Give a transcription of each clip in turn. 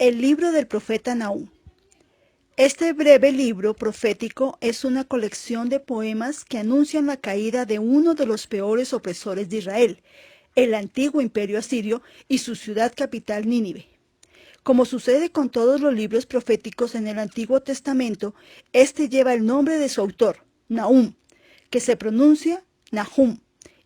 El libro del profeta Nahum. Este breve libro profético es una colección de poemas que anuncian la caída de uno de los peores opresores de Israel, el antiguo imperio asirio y su ciudad capital Nínive. Como sucede con todos los libros proféticos en el Antiguo Testamento, este lleva el nombre de su autor, Nahum, que se pronuncia Nahum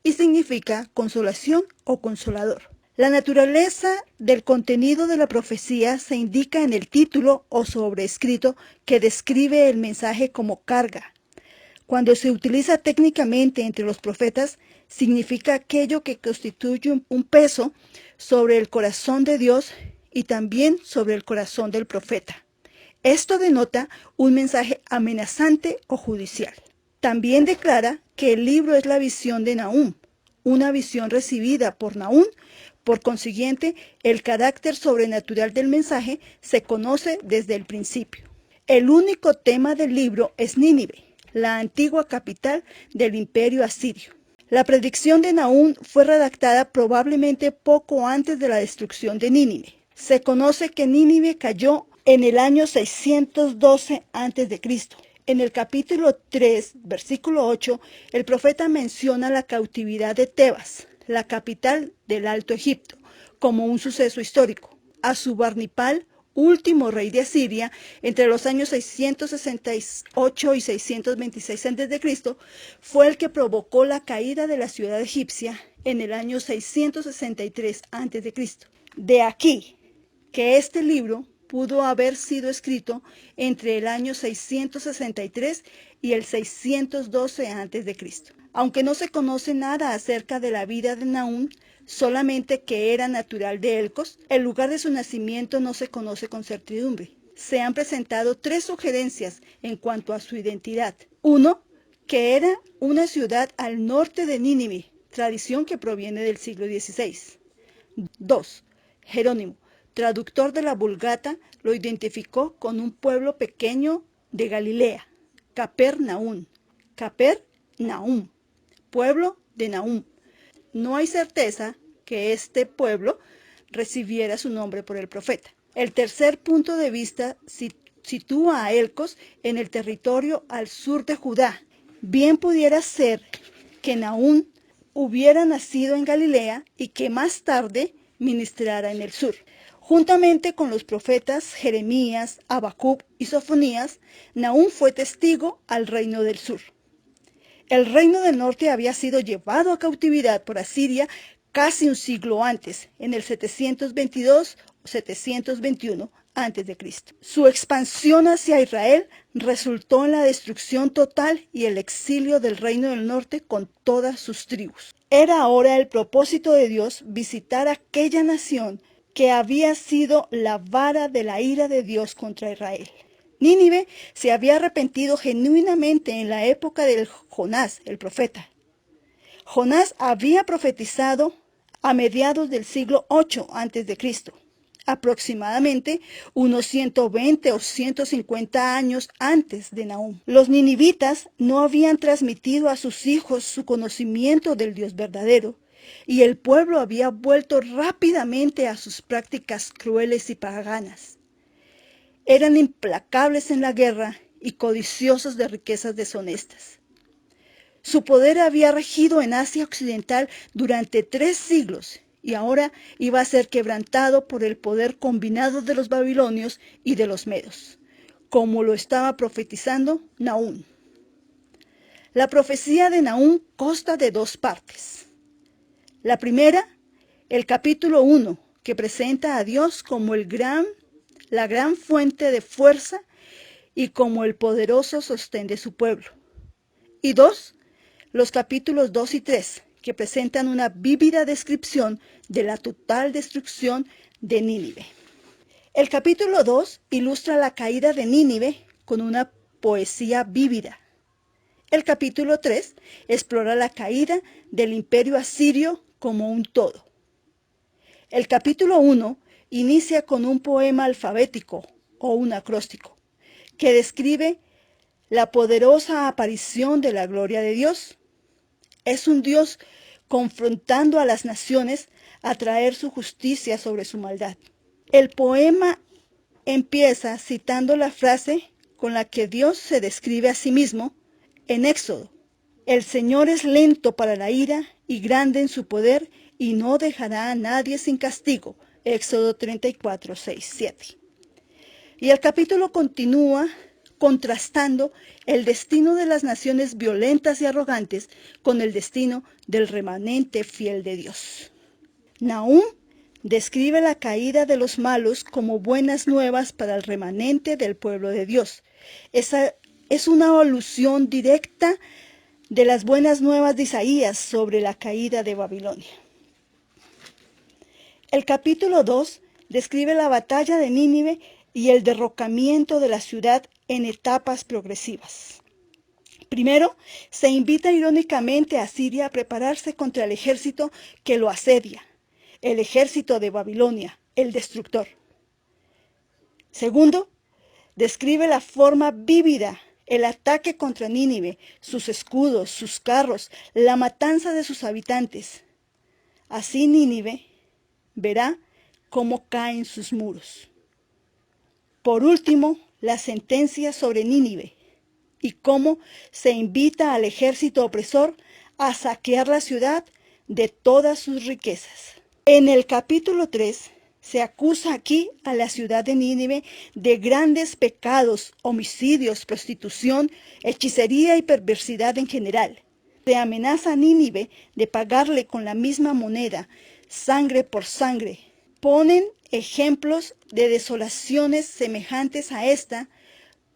y significa consolación o consolador. La naturaleza del contenido de la profecía se indica en el título o sobrescrito que describe el mensaje como carga. Cuando se utiliza técnicamente entre los profetas, significa aquello que constituye un peso sobre el corazón de Dios y también sobre el corazón del profeta. Esto denota un mensaje amenazante o judicial. También declara que el libro es la visión de Nahum, una visión recibida por Nahum. Por consiguiente, el carácter sobrenatural del mensaje se conoce desde el principio. El único tema del libro es Nínive, la antigua capital del imperio asirio. La predicción de Nahum fue redactada probablemente poco antes de la destrucción de Nínive. Se conoce que Nínive cayó en el año 612 a.C. En el capítulo 3, versículo 8, el profeta menciona la cautividad de Tebas, la capital del Alto Egipto, como un suceso histórico. Asurbanipal, último rey de Asiria, entre los años 668 y 626 a.C., fue el que provocó la caída de la ciudad egipcia en el año 663 a.C. De aquí que este libro pudo haber sido escrito entre el año 663 y el 612 a.C. Aunque no se conoce nada acerca de la vida de Nahum, solamente que era natural de Elcos, el lugar de su nacimiento no se conoce con certidumbre. Se han presentado tres sugerencias en cuanto a su identidad. 1. Que era una ciudad al norte de Nínive, tradición que proviene del siglo XVI. 2. Jerónimo, traductor de la Vulgata, lo identificó con un pueblo pequeño de Galilea, Capernaum, pueblo de Nahum. No hay certeza que este pueblo recibiera su nombre por el profeta. El tercer punto de vista sitúa a Elcos en el territorio al sur de Judá. Bien pudiera ser que Nahum hubiera nacido en Galilea y que más tarde ministrara en el sur. Juntamente con los profetas Jeremías, Habacuc y Sofonías, Nahum fue testigo al reino del sur. El reino del norte había sido llevado a cautividad por Asiria casi un siglo antes, en el 722 o 721 a.C. Su expansión hacia Israel resultó en la destrucción total y el exilio del reino del norte con todas sus tribus. Era ahora el propósito de Dios visitar aquella nación que había sido la vara de la ira de Dios contra Israel. Nínive se había arrepentido genuinamente en la época de Jonás, el profeta. Jonás había profetizado a mediados del siglo 8 a.C., aproximadamente unos 120 o 150 años antes de Nahum. Los ninivitas no habían transmitido a sus hijos su conocimiento del Dios verdadero, y el pueblo había vuelto rápidamente a sus prácticas crueles y paganas. Eran implacables en la guerra y codiciosos de riquezas deshonestas. Su poder había regido en Asia Occidental durante 3 siglos y ahora iba a ser quebrantado por el poder combinado de los babilonios y de los medos, como lo estaba profetizando Nahum. La profecía de Nahum consta de 2 partes. La primera, el capítulo 1, que presenta a Dios como la gran fuente de fuerza y como el poderoso sostén de su pueblo. Y 2, los capítulos 2 y 3, que presentan una vívida descripción de la total destrucción de Nínive. El capítulo 2 ilustra la caída de Nínive con una poesía vívida. El capítulo 3 explora la caída del imperio asirio como un todo. El capítulo 1 inicia con un poema alfabético o un acróstico que describe la poderosa aparición de la gloria de Dios. Es un Dios confrontando a las naciones a traer su justicia sobre su maldad. El poema empieza citando la frase con la que Dios se describe a sí mismo en Éxodo. El Señor es lento para la ira y grande en su poder y no dejará a nadie sin castigo. Éxodo 34, 6, 7. Y el capítulo continúa contrastando el destino de las naciones violentas y arrogantes con el destino del remanente fiel de Dios. Nahum describe la caída de los malos como buenas nuevas para el remanente del pueblo de Dios. Esa es una alusión directa de las buenas nuevas de Isaías sobre la caída de Babilonia. El capítulo 2 describe la batalla de Nínive y el derrocamiento de la ciudad en etapas progresivas. Primero, se invita irónicamente a Siria a prepararse contra el ejército que lo asedia, el ejército de Babilonia, el destructor. Segundo, describe la forma vívida, el ataque contra Nínive, sus escudos, sus carros, la matanza de sus habitantes. Así Nínive verá cómo caen sus muros. Por último, la sentencia sobre Nínive y cómo se invita al ejército opresor a saquear la ciudad de todas sus riquezas. En el capítulo 3 se acusa aquí a la ciudad de Nínive de grandes pecados, homicidios, prostitución, hechicería y perversidad en general. Se amenaza a Nínive de pagarle con la misma moneda, sangre por sangre. Ponen ejemplos de desolaciones semejantes a esta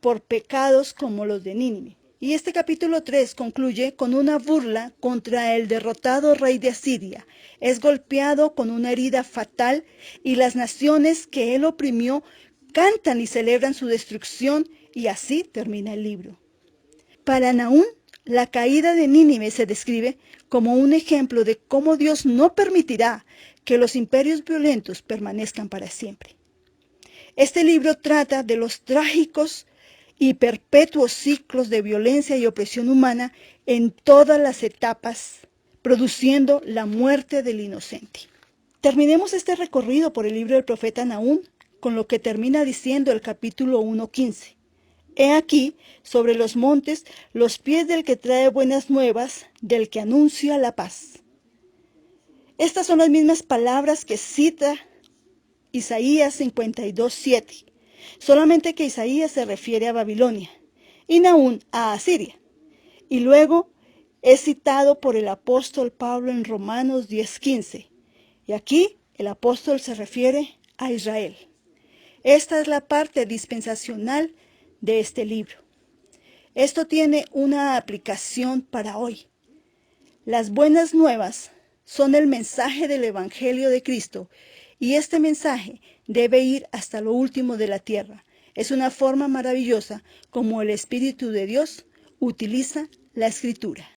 por pecados como los de Nínive. Y este capítulo 3 concluye con una burla contra el derrotado rey de Asiria. Es golpeado con una herida fatal y las naciones que él oprimió cantan y celebran su destrucción, y así termina el libro. Para Nahum, la caída de Nínive se describe como un ejemplo de cómo Dios no permitirá que los imperios violentos permanezcan para siempre. Este libro trata de los trágicos y perpetuos ciclos de violencia y opresión humana en todas las etapas, produciendo la muerte del inocente. Terminemos este recorrido por el libro del profeta Nahum con lo que termina diciendo el capítulo 1:15. He aquí, sobre los montes, los pies del que trae buenas nuevas, del que anuncia la paz. Estas son las mismas palabras que cita Isaías 52:7, solamente que Isaías se refiere a Babilonia y Nahum a Asiria. Y luego es citado por el apóstol Pablo en Romanos 10:15. Y aquí el apóstol se refiere a Israel. Esta es la parte dispensacional de este libro. Esto tiene una aplicación para hoy. Las buenas nuevas son el mensaje del Evangelio de Cristo, y este mensaje debe ir hasta lo último de la tierra. Es una forma maravillosa como el Espíritu de Dios utiliza la Escritura.